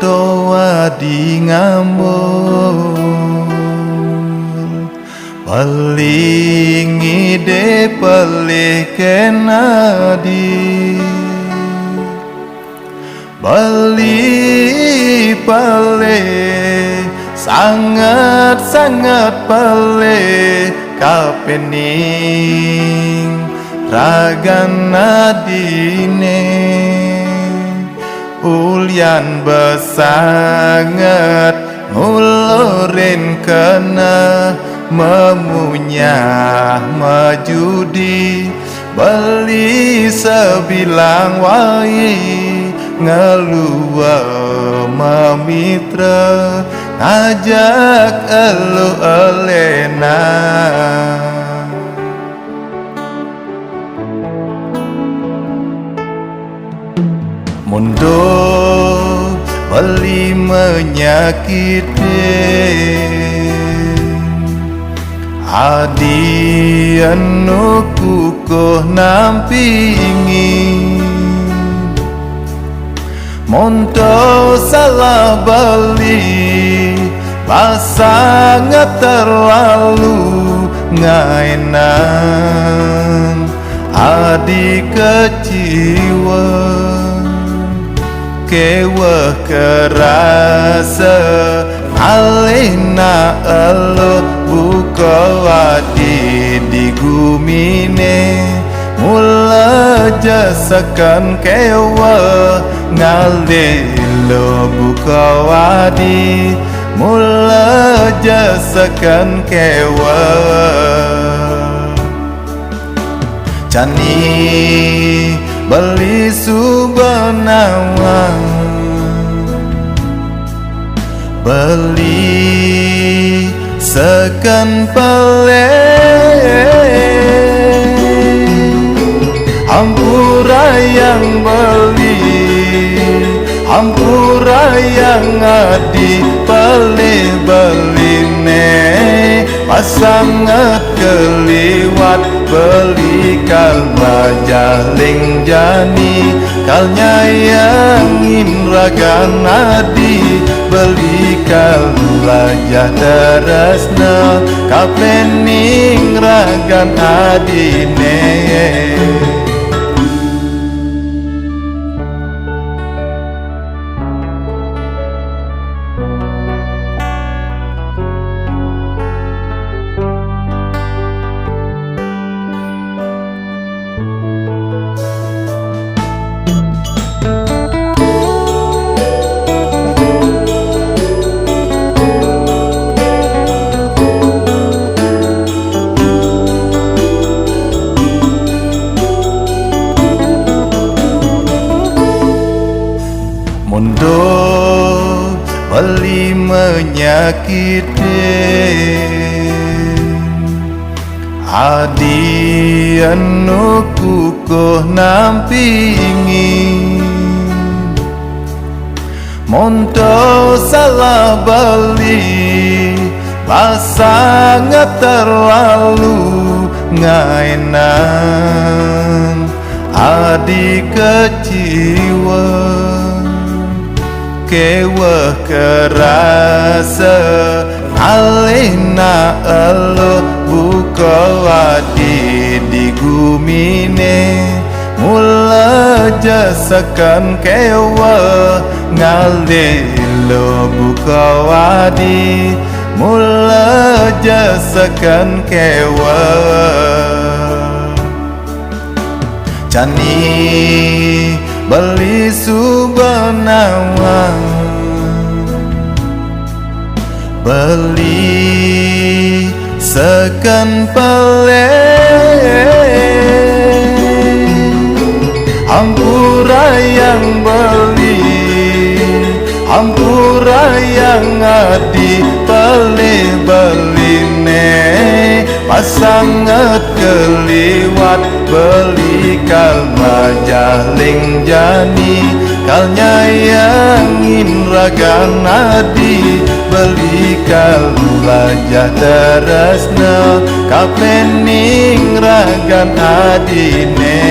Monto wadi ngambul palingi de pelih kenadi beli pelih sangat pelih kapening ragan nadine ulyan besangat ngulurin kena memunyah majudi beli sebilang wai ngelua memitra ngajak elu elena mundo beli menyakitin adi anu kukuh nampingi monto salah beli pasangan terlalu ngainan adi keciwa kewah kerasa alena elo buka wadi di gumine mula jasakan kewah ngalilo buka wadi mula jasakan kewah cani beli subanawa beli sekan peleh hampura yang beli hampura yang adi pelih beline pasangat keliwat beli kal majaling jani kal nyayangin ragan adi beli kal lajah terasna kapening ragan adine mundo beli menyakitin adi anu kukuh nampingi monto salah beli pasangan terlalu ngainan adi keciwa kewah kerasa alena elo buka wadi di gumine mula jasakan kewah ngalilo buka wadi mula jasakan kewah cani beli subanawa beli sekan peleh hampura yang beli hampura yang adi pelih beline pasangat keliwat beli kal majaling jani kal nyayangin ragan adi beli kal lajah terasna kapening ragan adine